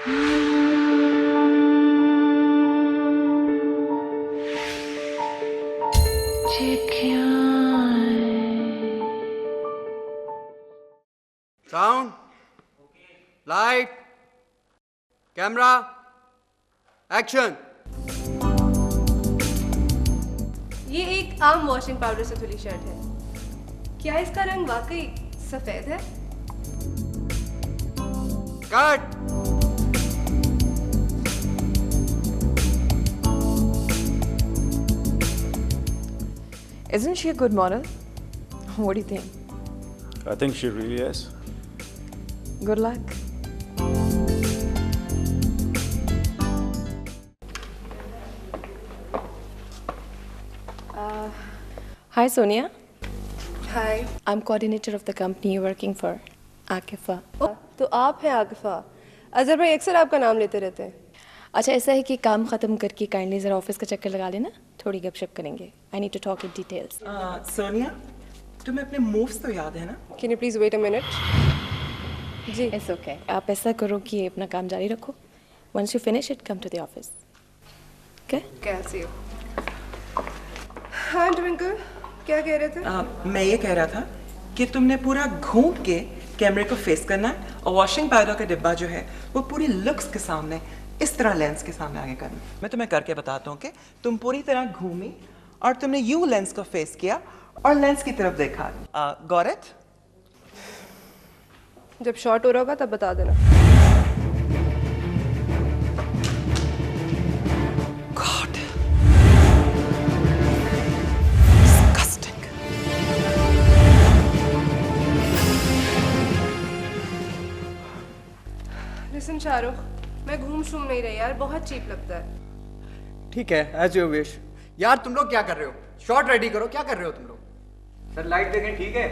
Sound, light, camera, action. ये एक आम वॉशिंग पाउडर से धुली शर्ट है। क्या इसका रंग वाकई सफेद है? Cut. Isn't she a good model? What do you think? I think she really is. Good luck. Hi, Sonia. Hi. I'm coordinator of the company you're working for, Akifa. तो आप हैं आकिफा। अजहर भाई अक्सर आपका नाम लेते रहते हैं। अच्छा, ऐसा है कि काम ख़त्म करके काइंडली ज़रा ऑफिस का चक्कर लगा लेना, थोड़ी गपशप करेंगे। I need to talk in details. Sonia, तुम्हें अपने मूव्स तो याद है ना? Can you please wait a minute? जी। It's okay. आप ऐसा करो कि अपना काम जारी रखो. Once you finish it, come to the office. Okay? कैसे हो? हाँ ट्विंकल, क्या कह रहे थे? मैं ये कह रहा था कि तुमने पूरा घूम के कैमरे को फेस करना है और वॉशिंग पाउडर का डिब्बा जो है वो पूरी लुक्स के सामने इस तरह लेंस के सामने आगे करना। मैं तुम्हें करके बताता हूँ कि तुम पूरी तरह घूमी और तुमने यू लेंस को फेस किया और लेंस की तरफ देखा। Got it? जब शॉर्ट हो रहा होगा तब बता देना। God, disgusting. लिसन शाहरुख, मैं घूम शूम नहीं रही यार, बहुत चीप लगता है। ठीक है, एज यू विश। यार तुम लोग क्या कर रहे हो? शॉट रेडी करो। क्या कर रहे हो तुम लोग? सर लाइट देखें, ठीक है?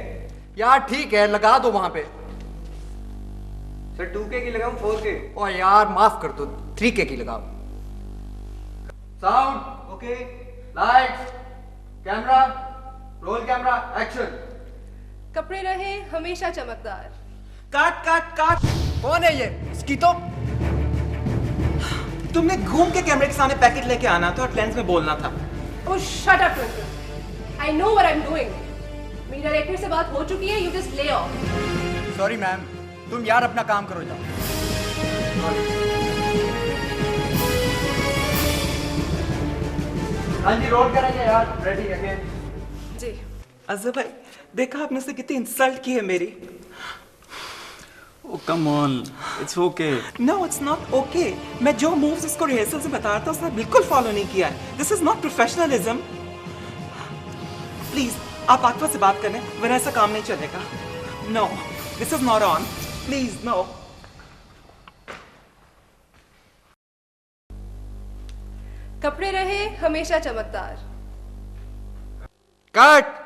यार ठीक है, लगा दो वहां पे। सर 2K की लगाऊं 4K? ओ यार माफ कर दो, 3K की लगाओ। Sound, okay. Light, camera, roll camera, action. कपड़े रहे हमेशा चमकदार। काट काट काट। कौन है ये? इसकी तो तुमने घूम के कैमरे के सामने पैकेट लेके आना था और लेंस में बोलना था। Oh shut up Twinkle, I know what I am doing. मेरी डायरेक्टर से बात हो चुकी है, you just lay off. Sorry ma'am, तुम यार अपना काम करो जाओ। हाँ जी, रोल करेंगे यार, रेडी अगेन। जी। अजहर भाई, देखा आपने से कितनी इंसल्ट की है मेरी। Oh, come on. It's okay. No it's not okay. मैं जो मूव्स उसको रिहर्सल से बता रहा था उसने बिल्कुल फॉलो नहीं किया है। This is not professionalism. Please आप आकफा से बात करें, वरना ऐसा काम नहीं चलेगा। No, this is not on. Please no. कपड़े रहे हमेशा चमकदार। कट।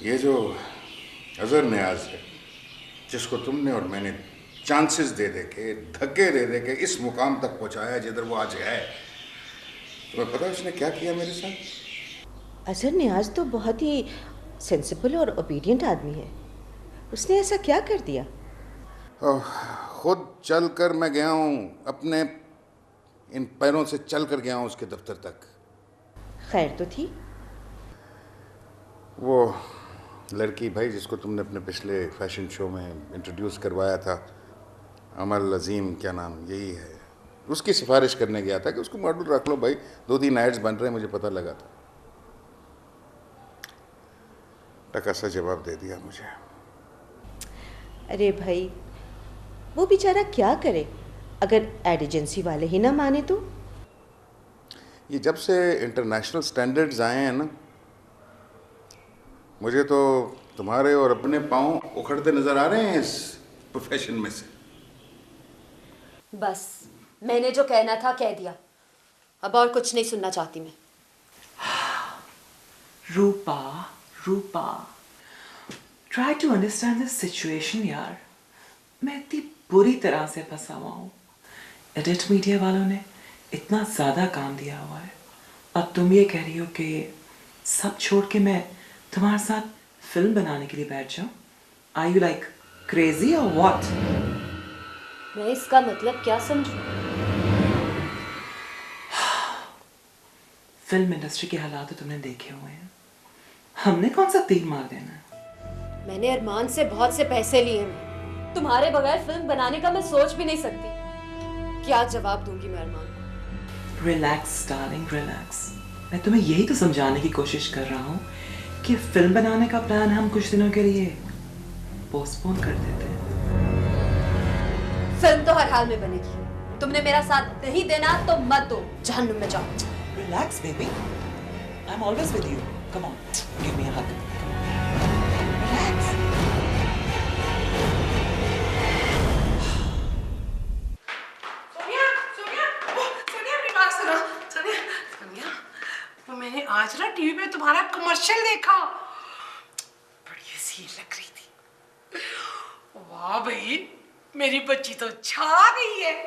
ये जो अजहर नियाज है, जिसको तुमने और मैंने चांसेस दे दे के, धक्के दे दे के इस मुकाम तक पहुंचाया जिधर वो आज है, तुम्हें पता है उसने क्या किया मेरे साथ? अजहर नियाज तो बहुत ही सेंसिबल और ओबीडियंट आदमी है। उसने ऐसा क्या कर दिया? खुद चल कर मैं गया हूँ, अपने इन पैरों से चल कर गया हूँ उसके दफ्तर तक। खैर तो थी? वो लड़की भाई जिसको तुमने अपने पिछले फैशन शो में इंट्रोड्यूस करवाया था, अमल अजीम, क्या नाम, यही है। उसकी सिफारिश करने गया था कि उसको मॉडल रख लो भाई, 2-3 एड्स बन रहे हैं, मुझे पता लगा था। टका सा जवाब दे दिया मुझे। अरे भाई, वो बेचारा क्या करे अगर एड एजेंसी वाले ही ना माने तो? ये जब से इंटरनेशनल स्टैंडर्ड्स आए हैं ना, मुझे तो तुम्हारे और अपने पाँव उखड़ते नजर आ रहे हैं इस प्रोफेशन में से। बस मैंने जो कहना था कह दिया, अब और कुछ नहीं सुनना चाहती मैं। Rupa, Rupa, try to understand this situation यार। मैं इतनी बुरी तरह से फंसा हुआ हूँ। एडिट मीडिया वालों ने इतना ज़्यादा काम दिया हुआ है, अब तुम ये कह रही हो कि सब छोड़ के मैं तुम्हारे साथ फिल्म बनाने के लिए बैठ जाऊँ? आर यू लाइक क्रेजी और व्हाट? मैं इसका मतलब क्या समझूं? फिल्म इंडस्ट्री के हालात तो तुमने देखे हुए हैं, हमने कौन सा तीर मार देना है? मैंने अरमान से बहुत से पैसे लिए हैं, तुम्हारे बगैर फिल्म बनाने का मैं सोच भी नहीं सकती। क्या जवाब दूंगी मैं अरमान को? Relax darling, relax. मैं तुम्हें यही तो समझाने की कोशिश कर रहा हूँ कि फिल्म बनाने का प्लान हम कुछ दिनों के लिए पोस्टपोन कर देते हैं। फिल्म तो हर हाल में बनेगी, तुमने मेरा साथ नहीं देना तो मत दो, जहन्नुम में जाओ। Relax, baby. I'm always with you. Come on, give me a hug. Relax. Sonia, Sonia, Sonia मेरी बात सुनो। सोनिया, सोनिया, वो मैंने आज ना टीवी पे तुम्हारा कमर्शियल देखा, बड़ी सी लग रही थी। वाह भाई, मेरी बच्ची तो छा गई है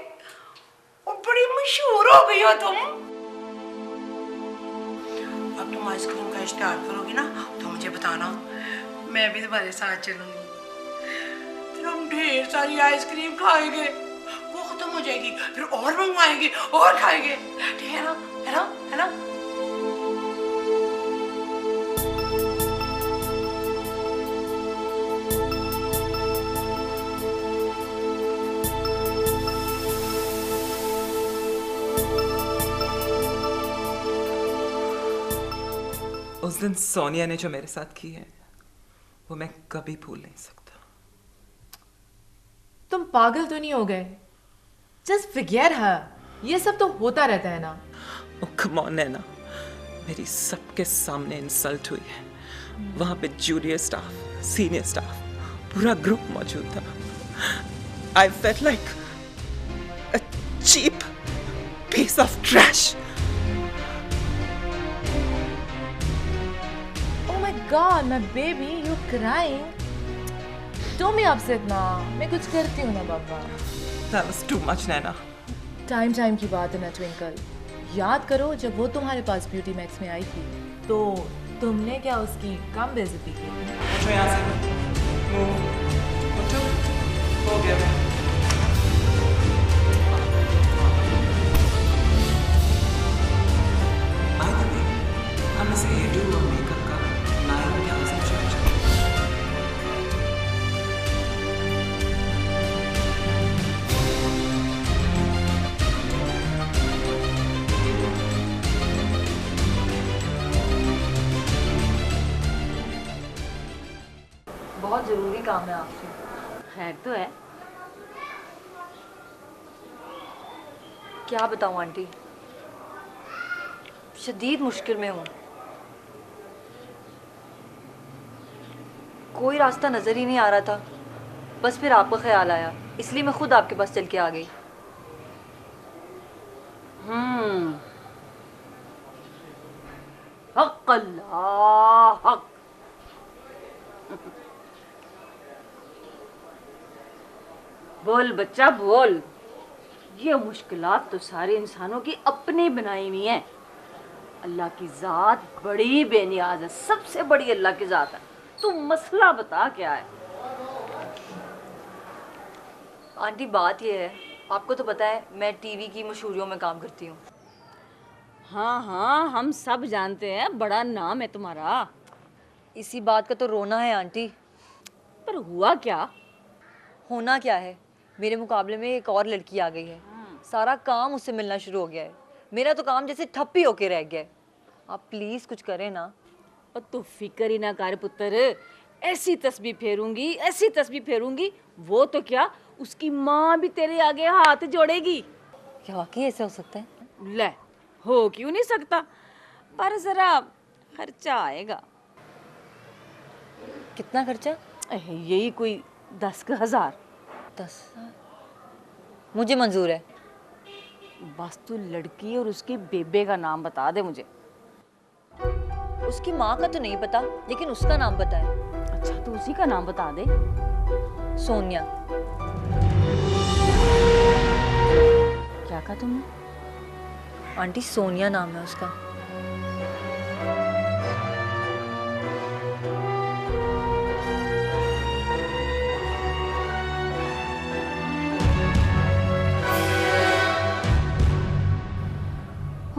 और बड़ी मशहूर हो गई हो तुम। अब तुम आइसक्रीम का स्टार्ट करोगी ना तो मुझे बताना, मैं भी तुम्हारे साथ चलूंगी। फिर हम ढेर सारी आइसक्रीम खाएंगे, वो खत्म हो जाएगी, फिर और मंगवाएंगे और खाएंगे, ठीक है ना? है ना? है ना? उस दिन सोनिया ने जो मेरे साथ की है वो मैं कभी भूल नहीं सकता। तुम पागल तो नहीं हो गए? जस्ट फिगर है, ये सब तो होता रहता है ना। ओह कम ऑन नैना, मेरी सबके सामने इंसल्ट हुई है। वहां पे जूनियर स्टाफ, सीनियर स्टाफ, पूरा ग्रुप मौजूद था। I felt like a cheap piece of trash. God, my baby, you crying? Don't be upset ना, मैं कुछ करती हूँ ना बाबा। That was too much, Naina. Time की बात है ना ट्विंकल, याद करो जब वो तुम्हारे पास ब्यूटी मैक्स में आई थी तो तुमने क्या उसकी कम बेइज्जती की? उठो यहाँ से, उठो, हो गया। By the way, हम इसे हेयर डू और मेकअप का नायक क्या समझे? बहुत जरूरी काम है आपसे। है तो है। क्या बताऊं आंटी, शदीद मुश्किल में हूँ। कोई रास्ता नजर ही नहीं आ रहा था, बस फिर आपका ख्याल आया, इसलिए मैं खुद आपके पास चल के आ गई। हक अल्लाह हक। बोल बच्चा बोल, ये मुश्किलात तो सारे इंसानों की अपनी बनाई हुई हैं। अल्लाह की ज़ात बड़ी बेनियाज है, सबसे बड़ी अल्लाह की ज़ात है। तू मसला बता क्या है? आंटी बात ये है, आपको तो पता है मैं टीवी की मशहूरियों में काम करती हूँ। हाँ हाँ हम सब जानते हैं, बड़ा नाम है तुम्हारा। इसी बात का तो रोना है आंटी। पर हुआ क्या? होना क्या है, मेरे मुकाबले में एक और लड़की आ गई है, सारा काम उससे मिलना शुरू हो गया है। मेरा तो काम जैसे ठप ही होके रह गया है। आप प्लीज कुछ करें ना। और तू फिक्र ही ना कर पुत्र, ऐसी तस्बीह फेरूंगी, ऐसी तस्बीह फेरूंगी, वो तो क्या उसकी माँ भी तेरे आगे हाथ जोड़ेगी। क्या वाकई ऐसा हो सकता है? ले, हो क्यों नहीं सकता, पर जरा खर्चा आएगा। कितना खर्चा? यही कोई 10,000। 10,000 मुझे मंजूर है। बस तू लड़की और उसके बेबे का नाम बता दे मुझे। उसकी माँ का तो नहीं पता, लेकिन उसका नाम पता है। अच्छा, तो उसी का नाम बता दे। सोनिया। क्या कहा तुमने? आंटी सोनिया नाम है उसका।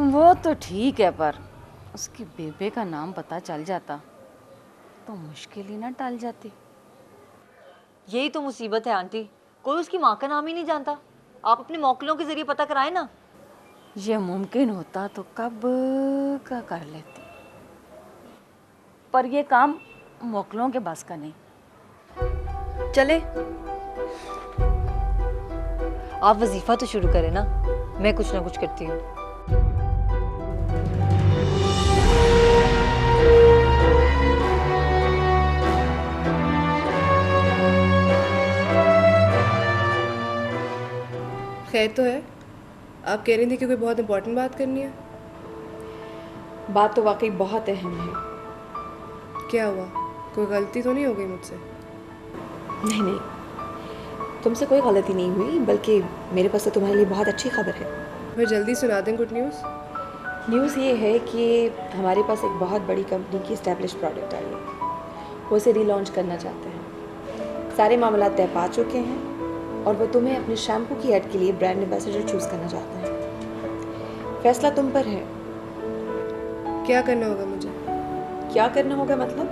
वो तो ठीक है, पर उसके बेबे का नाम पता चल जाता तो मुश्किल ही ना टल जाती। यही तो मुसीबत है आंटी, कोई उसकी माँ का नाम ही नहीं जानता। आप अपने मौकलों के जरिए पता कराएं ना। ये मुमकिन होता तो कब का कर लेती, पर ये काम मौकलों के बस का नहीं। चले, आप वजीफा तो शुरू करें ना, मैं कुछ ना कुछ करती हूँ। खैर तो है, आप कह रही थी कि कोई बहुत इंपॉर्टेंट बात करनी है। बात तो वाकई बहुत अहम है। क्या हुआ, कोई गलती तो नहीं हो गई मुझसे? नहीं नहीं, तुमसे कोई गलती नहीं हुई, बल्कि मेरे पास तो तुम्हारे लिए बहुत अच्छी खबर है। फिर जल्दी सुना दें गुड न्यूज़। न्यूज़ ये है कि हमारे पास एक बहुत बड़ी कंपनी की इस्टेब्लिश प्रोडक्ट आई है, वो इसे रीलॉन्च करना चाहते हैं। सारे मामला तय पा चुके हैं और वो तुम्हें अपने शैम्पू की ऐड के लिए ब्रांड एम्बेसडर चूज़ करना चाहते हैं। फैसला तुम पर है। क्या करना होगा मुझे? क्या करना होगा मतलब?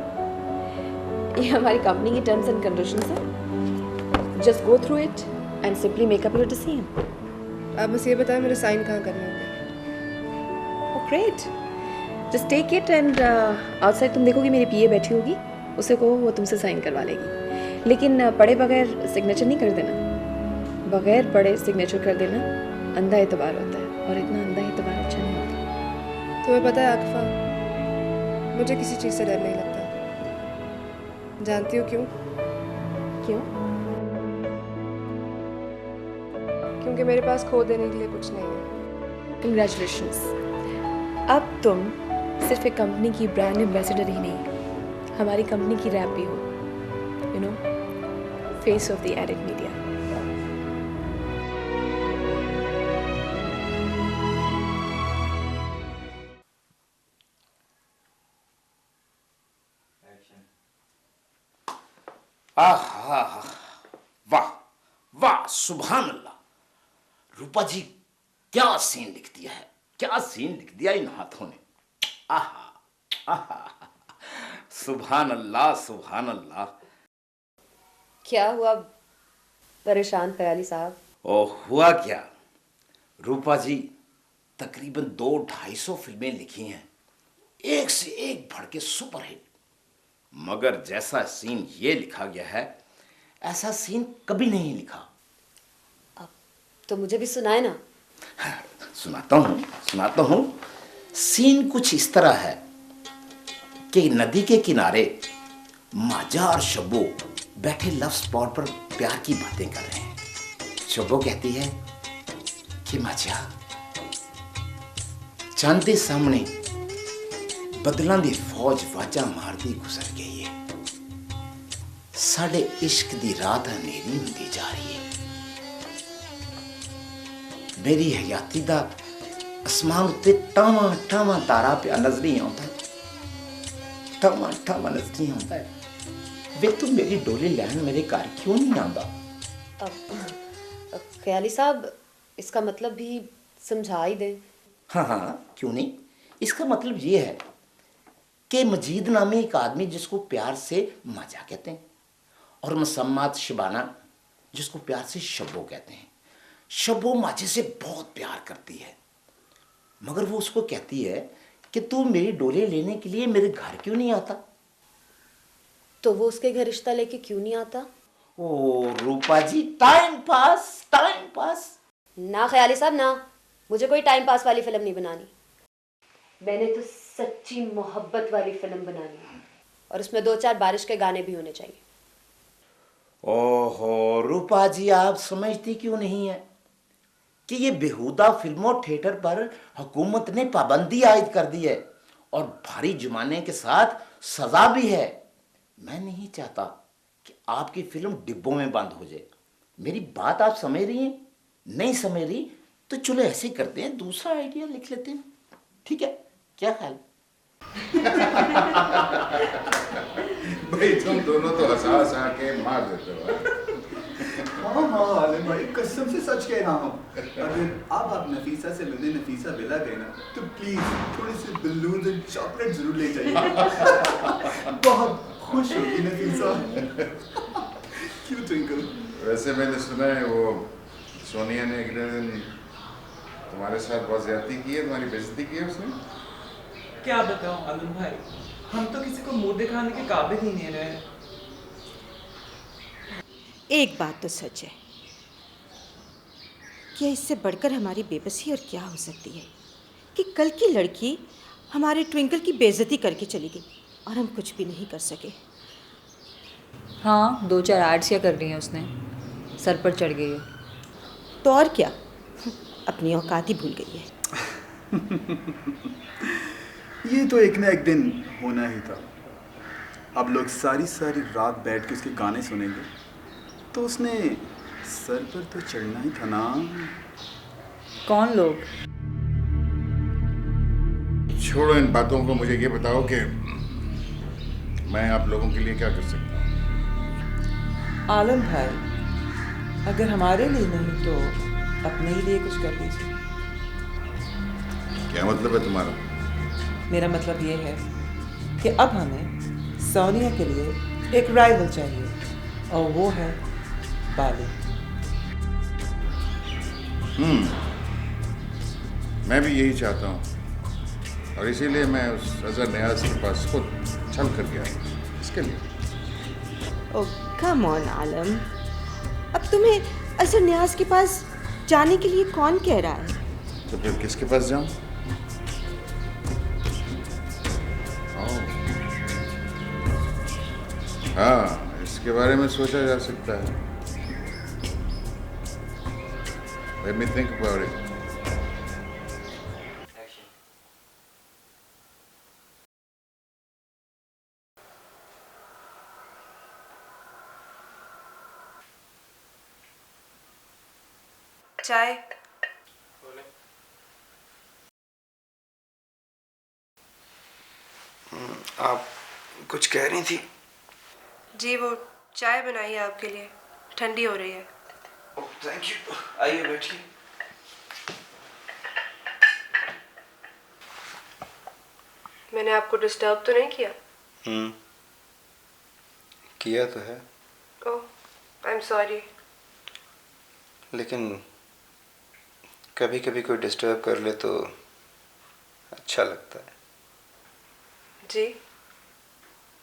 ये हमारी कंपनी की टर्म्स एंड कंडीशंस है। Just go through it and simply make up your decision. आप बस ये बताएं मेरे साइन कहाँ करने होंगे? Oh great, just take it and outside तुम देखोगी मेरी पीए बैठी होगी, उसे कहो वो तुमसे साइन करवा लेगी। लेकिन पढ़े बगैर सिग्नेचर नहीं कर देना। बगैर पढ़े सिग्नेचर कर देना अंधा एतबार होता है, और इतना अंधा एतबार अच्छा नहीं होता। तुम्हें पता है आकिफा, मुझे किसी चीज़ से डर नहीं लगता। जानती हो क्यों? क्यों? क्योंकि मेरे पास खो देने के लिए कुछ नहीं है। कंग्रेचुलेशंस, अब तुम सिर्फ एक कंपनी की ब्रांड एम्बेसडर ही नहीं, हमारी कंपनी की रैप भी हो। You know, face of the added media. आहा, वाह वाह, सुभान अल्लाह। रूपा जी, क्या सीन लिख दिया है, क्या सीन लिख दिया इन हाथों ने। आहा आहा, सुभान अल्लाह सुभान अल्लाह। क्या हुआ परेशान ख्याली साहब? ओह, हुआ क्या, रूपा जी तकरीबन 200-250 फिल्में लिखी हैं, एक से एक बढ़ के सुपरहिट, मगर जैसा सीन ये लिखा गया है ऐसा सीन कभी नहीं लिखा। तो मुझे भी सुनाए ना। सुनाता हूं। सीन कुछ इस तरह है कि नदी के किनारे माजा और शब्बो बैठे लव स्पॉट पर प्यार की बातें कर रहे हैं। शब्बो कहती है कि माजा, चांद दे सामने बदलां दी फौज वाजा मारदी गुजर गई है, साडे इश्क दी रात अंधेरी हुंदी जा रही है, मेरी हयाती दा आसमान उत्ते टावां टावां तारा पिया नजर नहीं आउंदा, टावां टावां नजर नहीं आउंदा। वे तू मेरी डोली लैन मेरे घर क्यों नहीं आंदा? ख्याली साहब, इसका मतलब भी समझा ही दें। हाँ, क्यों नहीं। इसका मतलब ये है कि मजीद नामी एक आदमी जिसको प्यार से माजा कहते हैं, और मुसम्मात शबाना जिसको प्यार से शब्बो कहते हैं, शबो माजे से बहुत प्यार करती है, मगर वो उसको कहती है कि तू मेरी डोले लेने के लिए मेरे घर क्यों नहीं आता? तो वो उसके घर रिश्ता लेके क्यों नहीं आता? ओ रूपा जी, टाइम पास। ना ख्याली साहब ना, मुझे कोई टाइम पास वाली फिल्म नहीं बनानी। मैंने तो सच्ची मोहब्बत वाली फिल्म बनानी है, और उसमें 2-4 बारिश के गाने भी होने चाहिए। ओहो रूपा जी, आप समझती क्यों नहीं है कि ये बेहुदा फिल्मों थिएटर पर हुकूमत ने पाबंदी आयद कर दी है और भारी जुर्माने के साथ सजा भी है। मैं नहीं चाहता कि आपकी फिल्म डिब्बों में बंद हो जाए। मेरी बात आप समझ रही हैं? नहीं समझ रही तो चलो ऐसे करते हैं, दूसरा आइडिया लिख लेते हैं, ठीक है? क्या ख्याल? भाई तुम दोनों तो हंसा के मार देते हो। हाँ आलम भाई, कसम से सच कह रहा हूँ, अगर अब आप नफीसा से मिलने नफीसा विला गए ना, तो प्लीज थोड़े से बलून्स और चॉकलेट जरूर ले जाइए। बहुत खुश होगी नफीसा। क्यों ट्विंकल? वैसे मैंने सुना है वो सोनिया ने अगले दिन तुम्हारे साथ बहुत ज्यादती की है, तुम्हारी बेइज्जती की है उसने। क्या बताऊं आलम भाई, हम तो किसी को मुंह दिखाने के काबिल ही नहीं रहे। एक बात तो सच है, क्या इससे बढ़कर हमारी बेबसी और क्या हो सकती है कि कल की लड़की हमारे ट्विंकल की बेइज्जती करके चली गई और हम कुछ भी नहीं कर सके। हाँ, 2-4 एड्स क्या कर रही हैं उसने, सर पर चढ़ गई है। तो और क्या, अपनी औकात ही भूल गई है। ये तो एक ना एक दिन होना ही था। अब लोग सारी रात बैठ के उसके गाने सुनेंगे, तो उसने सर पर तो चढ़ना ही था ना। कौन लोग? छोड़ो इन बातों को, मुझे ये बताओ कि मैं आप लोगों के लिए क्या कर सकता हूँ? आलम भाई, अगर हमारे लिए नहीं तो अपने ही लिए कुछ कर लीजिए। क्या मतलब है तुम्हारा? मेरा मतलब ये है कि अब हमें सोनिया के लिए एक राइवल चाहिए, और वो है बाली। मैं भी यही चाहता हूँ, और इसीलिए मैं उस अजहर नियाज के पास खुद चल कर गया इसके लिए। ओह कम ऑन आलम, अब तुम्हें अजहर नियाज के पास जाने के लिए कौन कह रहा है? तो फिर किसके पास जाऊं? हाँ, इसके बारे में सोचा जा सकता है। Let me think about it. चाय। आप कुछ कह रही थी? जी वो चाय बनाई है आपके लिए, ठंडी हो रही है। थैंक यू, आइए बैठिए। मैंने आपको डिस्टर्ब तो नहीं किया? किया तो है। ओह, आई एम सॉरी। लेकिन कभी कभी कोई डिस्टर्ब कर ले तो अच्छा लगता है।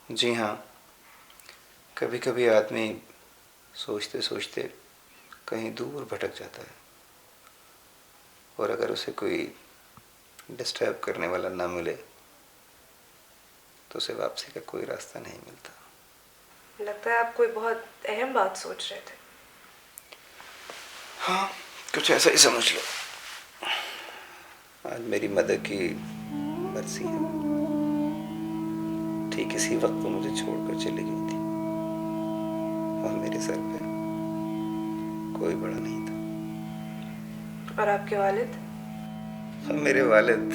जी हाँ, कभी कभी आदमी सोचते सोचते कहीं दूर भटक जाता है, और अगर उसे कोई डिस्टर्ब करने वाला ना मिले तो उसे वापसी का कोई रास्ता नहीं मिलता। लगता है आप कोई बहुत अहम बात सोच रहे थे। हाँ, कुछ ऐसा ही समझ लो। आज मेरी मदर की बरसी है। ठीक इसी वक्त वो मुझे छोड़कर चली गई थी, और मेरे सर पे कोई बड़ा नहीं था। और आपके वालिद? मेरे वालिद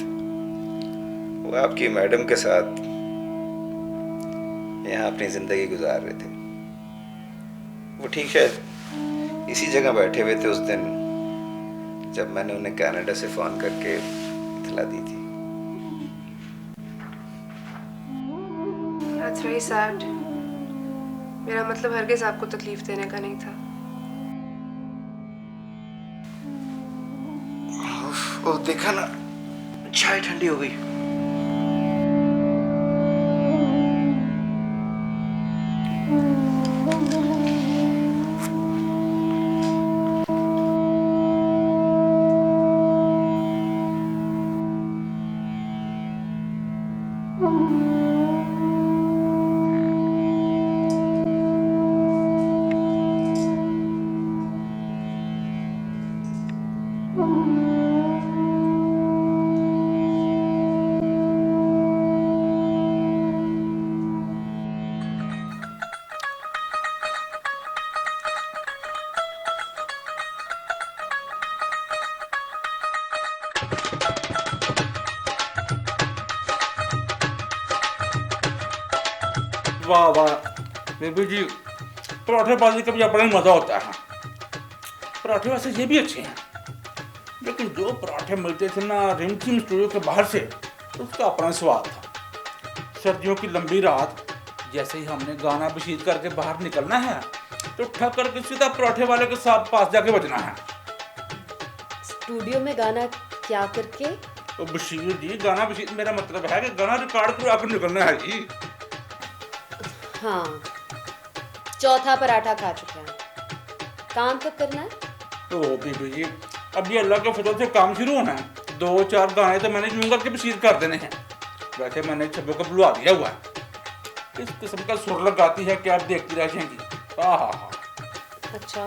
वो आपकी मैडम के साथ यहाँ अपनी जिंदगी गुजार रहे थे। वो ठीक शायद इसी जगह बैठे हुए थे उस दिन जब मैंने उन्हें कनाडा से फोन करके इत्तला दी थी। That's very sad. मेरा मतलब हरगिज़ आपको तकलीफ देने का नहीं था। ओ देखा ना, चाय ठंडी हो गई। वाह वाह बेबी जी, पराठे बाजी का भी अपना ही मजा होता है। पराठे वैसे ये भी अच्छे हैं, लेकिन जो पराठे मिलते थे ना रिमझिम स्टूडियो के बाहर से, उसका अपना स्वाद था। सर्दियों की लंबी रात, जैसे ही हमने गाना बशीर करके बाहर निकलना है तो ठक करके सीधा पराठे वाले के साथ पास जाके बजना है। स्टूडियो में गाना क्या करके? तो बशीर जी, गाना बशीर मेरा मतलब है कि गाना रिकॉर्ड करो आकर निकलना है जी। हाँ, चौथा पराठा खा चुके हैं, काम कब करना है? तो बीबी जी, अभी अल्लाह के फजल से काम शुरू होना है। 2-4 गाने तो मैंने यूं करके बशीर कर देने हैं। वैसे मैंने छब्बे को बुलवा दिया हुआ है। इस किस्म का सुर लगाती है कि आप देखती रह जाएंगी। आहा, अच्छा,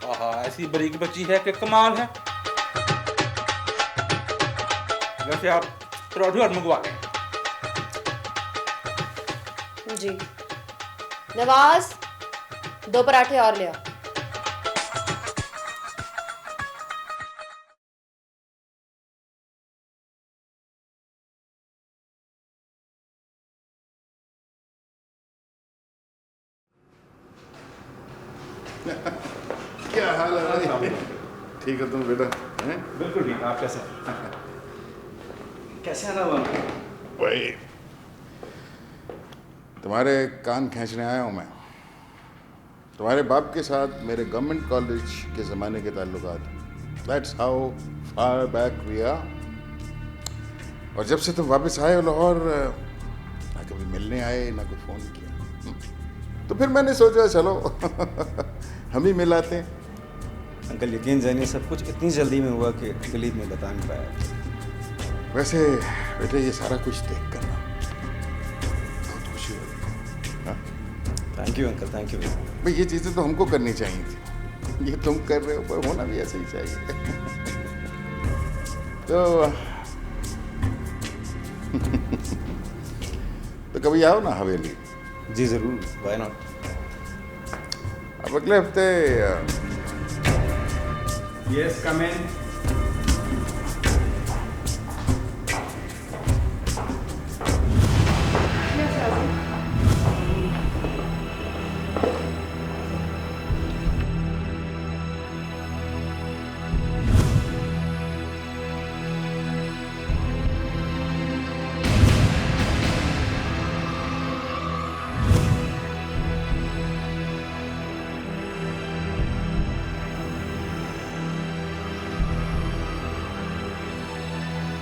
आहा, ऐसी बरीक बच्ची है कि कमाल है। वैसे आप पराठे और मंगवा लें जी। नवाज, 2 पराठे और ले आओ। क्या हाल है भाई? ठीक है तुम बेटा? हैं? बिल्कुल ठीक। आप कैसे कैसे आना हुआ? भाई तुम्हारे कान खींचने आया हूँ मैं। तुम्हारे बाप के साथ मेरे गवर्नमेंट कॉलेज के ज़माने के ताल्लुकात, that's how far back we are. और जब से तुम वापस आए हो लाहौर, ना कभी मिलने आए ना कोई फ़ोन किया, तो फिर मैंने सोचा चलो हम ही मिलाते हैं। अंकल यकीन जानिए, सब कुछ इतनी जल्दी में हुआ कि गलीब में बता नहीं पाया। वैसे बेटे ये सारा कुछ देख कर ना बहुत खुशी हो रही है। Thank you uncle, thank you. भाई ये चीज़ें तो हमको करनी चाहिए थी, ये तुम कर रहे हो, पर होना भी ऐसे ही चाहिए। तो कभी आओ ना हवेली। जी ज़रूर, व्हाई नॉट। अब अगले हफ्ते यस, कम इन।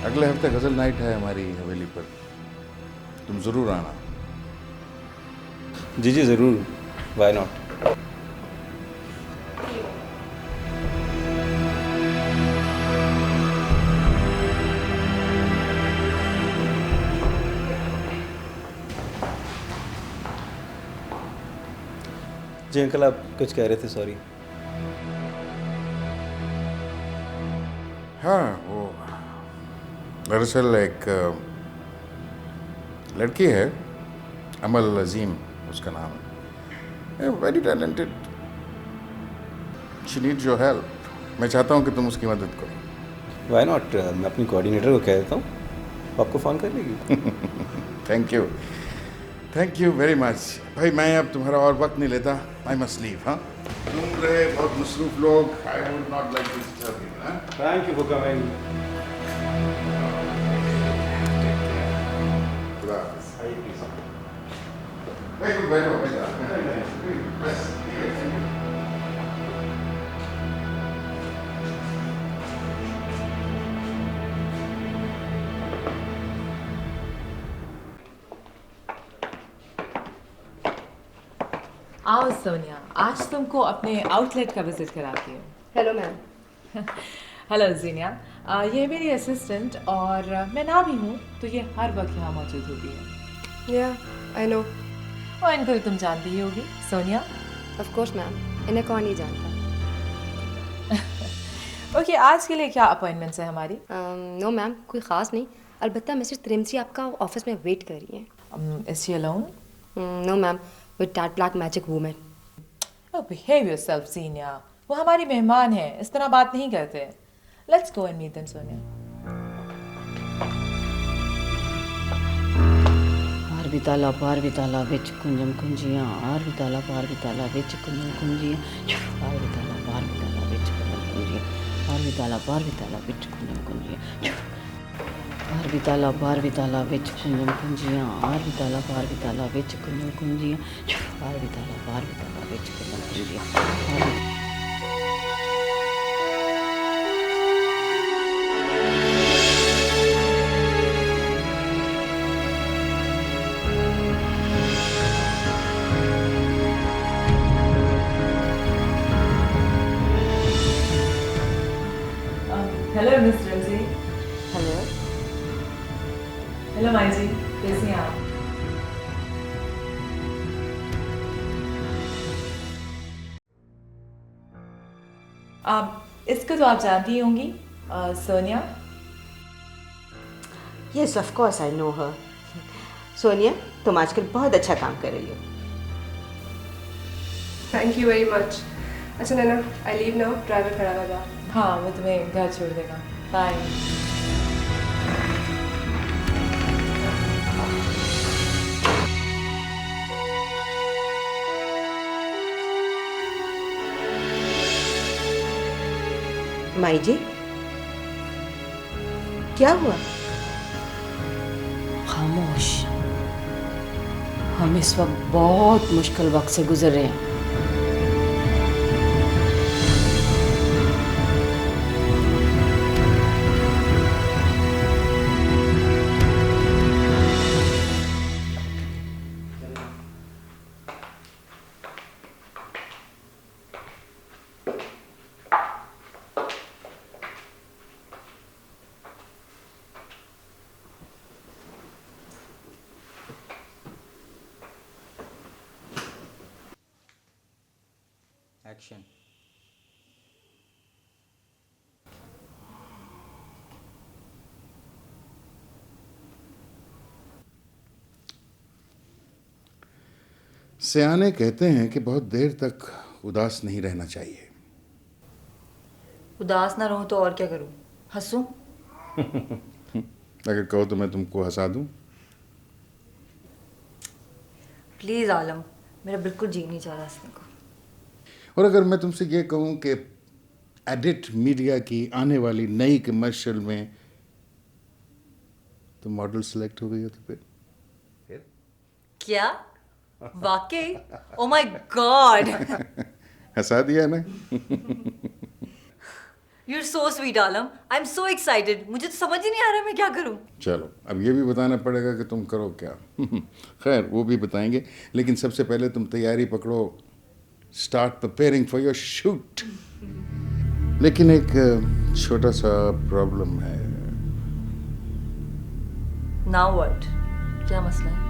अगले हफ्ते गजल नाइट है हमारी हवेली पर, तुम जरूर आना। जी जी ज़रूर, व्हाई नॉट। जी अंकल, आप कुछ कह रहे थे, सॉरी। हाँ, वो दरअसल एक लड़की है, अमल अजीम उसका नाम है, very talented, she needs your help. मैं चाहता हूँ कि तुम उसकी मदद करो। व्हाई नॉट, मैं अपनी कोऑर्डिनेटर को कह देता हूँ, आपको फ़ोन कर लेगी। Thank you very much. भाई मैं अब तुम्हारा और वक्त नहीं लेता, आई मस्ट लीव। हाँ, तुम रहे बहुत मसरूफ लोग, I would not like to disturb you. Thank you for coming. आओ सोनिया, आज तुमको अपने आउटलेट का विजिट कराती हूँ। Hello ma'am. हेलो जीनिया, ये मेरी असिस्टेंट और मैं ना भी हूँ तो ये हर वक्त यहाँ मौजूद होती है। या आई नो। और इनको भी तुम जानती ही होगी, सोनिया। ऑफ कोर्स मैम, इन्हें कौन नहीं जानता। ओके, आज के लिए क्या अपॉइंटमेंट्स है हमारी? नो मैम, कोई ख़ास नहीं। अलबत्ता मिसेस त्रिमसी आपका ऑफिस में वेट कर रही हैं। Is she alone? No ma'am, with that black magic woman. Oh, behave yourself Jiniya, वो हमारी मेहमान है, इस तरह बात नहीं करते। Let's go and meet them Sonia. पार विताला विच कुंजम कुंजियां, आर विताला पार विताला विच कुंजम कुंजियां, पार विताला विच कुंजम कुंजियां, पार विताला विच कुंजम कुंजियां, पार विताला विच कुंजम कुंजियां, आर विताला विच कुंजम कुंजियां, पार विताला विच कुंजम कुंजियां। Hello miss Rimji. Hello. Hello माई जी, कैसी हैं आप? इसको तो आप जानती ही होंगी, Sonia. Yes of course I know her. Sonia, तुम आजकल बहुत अच्छा काम कर रही हो। Thank you very much. अच्छा Naina, I leave now, driver खड़ा होगा। हाँ, वो तुम्हें घर छोड़ देगा। बाय। माई जी, क्या हुआ? खामोश। हम इस वक्त बहुत मुश्किल वक्त से गुजर रहे हैं। एक्शन। सियाने कहते हैं कि बहुत देर तक उदास नहीं रहना चाहिए। उदास ना रहूं तो और क्या करूं? हंसूं? अगर कहो तो मैं तुमको हंसा दूं। प्लीज आलम, मेरा बिल्कुल जी नहीं चाह रहा हंसने को। और अगर मैं तुमसे ये कहूं कि एडिट मीडिया की आने वाली नई कमर्शियल में तुम मॉडल सेलेक्ट हो गई हो तो फिर क्या? वाकई? Oh my God! हंसा दिया ना। You are so sweet Alam, I am so excited. मुझे तो समझ ही नहीं आ रहा मैं क्या करूं। चलो, अब ये भी बताना पड़ेगा कि तुम करो क्या। खैर, वो भी बताएंगे, लेकिन सबसे पहले तुम तैयारी पकड़ो। Start preparing for your shoot. लेकिन एक छोटा सा प्रॉब्लम है। Now what? क्या मसला है?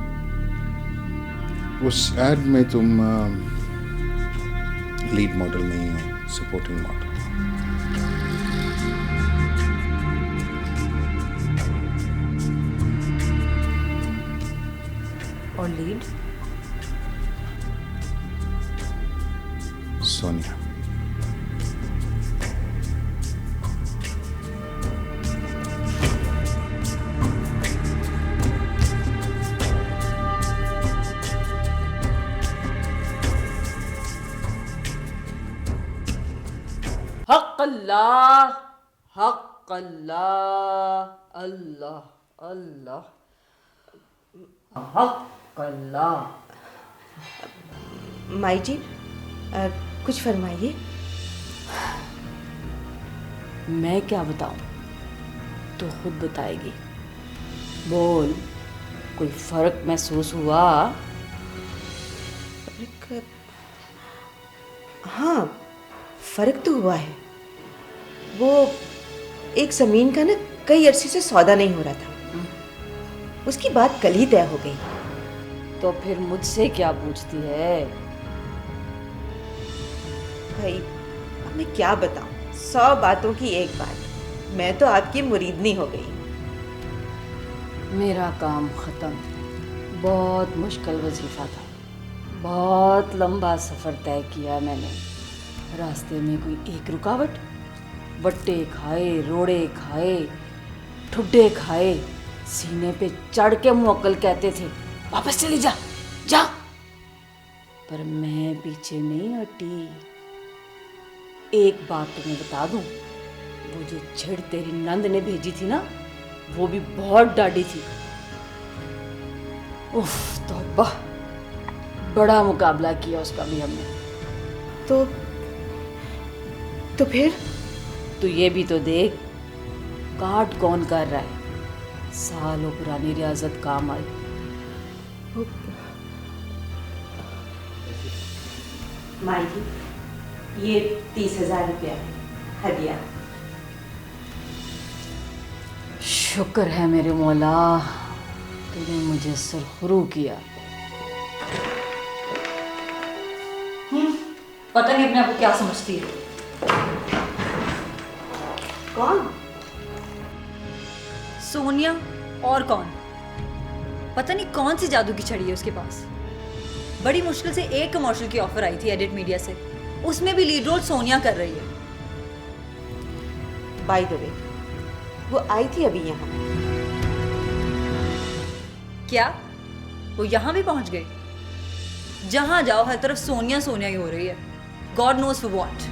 उस एड में तुम लीड मॉडल नहीं हो, सपोर्टिंग मॉडल। और लीड? सोनिया। हक अल्लाह, हक अल्लाह, अल्लाह अल्लाह, हक अल्लाह। माई जी, कुछ फरमाइए। मैं क्या बताऊं? तो खुद बताएगी। बोल, कोई फर्क महसूस हुआ? हाँ, फर्क तो हुआ है। वो एक जमीन का ना कई अरसे से सौदा नहीं हो रहा था, उसकी बात कल ही तय हो गई। तो फिर मुझसे क्या पूछती है? भाई अब मैं क्या बताऊं, 100 बातों की एक बात, मैं तो आपकी मुरीदनी हो गई। मेरा काम खत्म। बहुत मुश्किल वजीफा था, बहुत लंबा सफ़र तय किया मैंने। रास्ते में कोई एक रुकावट, वट्टे खाए, रोड़े खाए, ठुड्डे खाए, सीने पे चढ़ के मुअक्कल कहते थे वापस चली जा जा, पर मैं पीछे नहीं हटी। एक बात तुम्हें बता दूं, वो जो छिड़ तेरी नंद ने भेजी थी ना, वो भी बहुत डाढ़ी थी। उफ, तौबा, बड़ा मुकाबला किया उसका भी हमने। तो फिर तू ये भी तो देख, काट कौन कर रहा है। सालों पुरानी रियाजत काम आई। माई जी, ये 30,000 रुपया हदिया। शुक्र है मेरे मौला, तूने मुझे सरखुरू किया। पता नहीं अपने आप को क्या समझती है। कौन? सोनिया। और कौन? पता नहीं कौन सी जादू की छड़ी है उसके पास। बड़ी मुश्किल से एक कमर्शियल की ऑफर आई थी एडिट मीडिया से, उसमें भी लीड रोल सोनिया कर रही है। बाय द वे, वो आई थी अभी यहाँ। क्या वो यहाँ भी पहुँच गई? जहाँ जाओ हर तरफ सोनिया सोनिया ही हो रही है। God knows for what.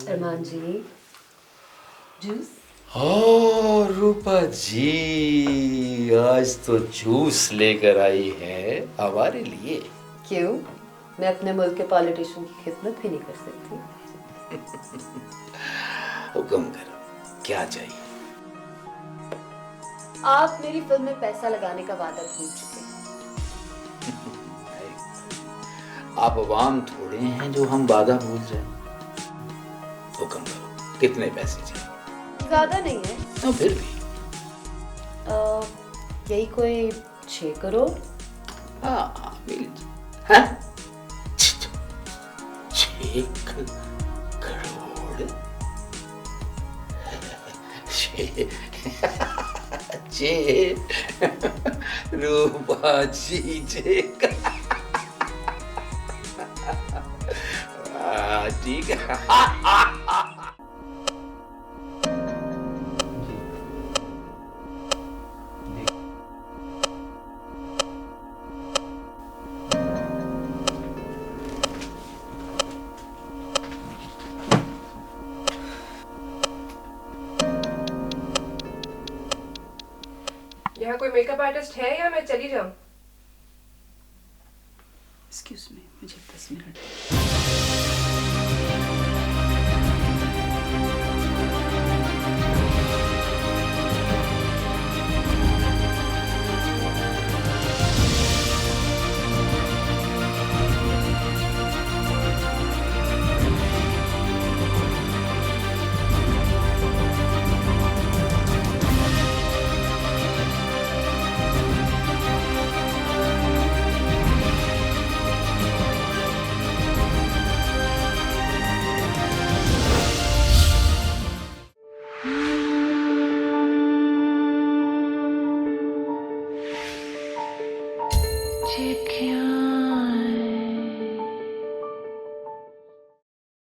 Arman ji, juice? ओ रूपा जी, आज तो जूस लेकर आई है हमारे लिए। क्यों? मैं अपने मुल्क के पॉलिटिशियन की खिदमत भी नहीं कर सकती? हुक्म करो, क्या चाहिए? आप मेरी फिल्म में पैसा लगाने का वादा भूल चुके हैं। आप अवाम थोड़े हैं जो हम वादा भूल जाएं। हुक्म करो, कितने पैसे चाहिए? ज्यादा नहीं है तो फिर भी यही कोई 6 करोड़। हाँ मिल हाँ? 6 करोड़? 6 रूपा जी ठीक है। यहाँ कोई मेकअप आर्टिस्ट है या मैं चली जाऊँ? एक्सक्यूज मी, मुझे 10 मिनट।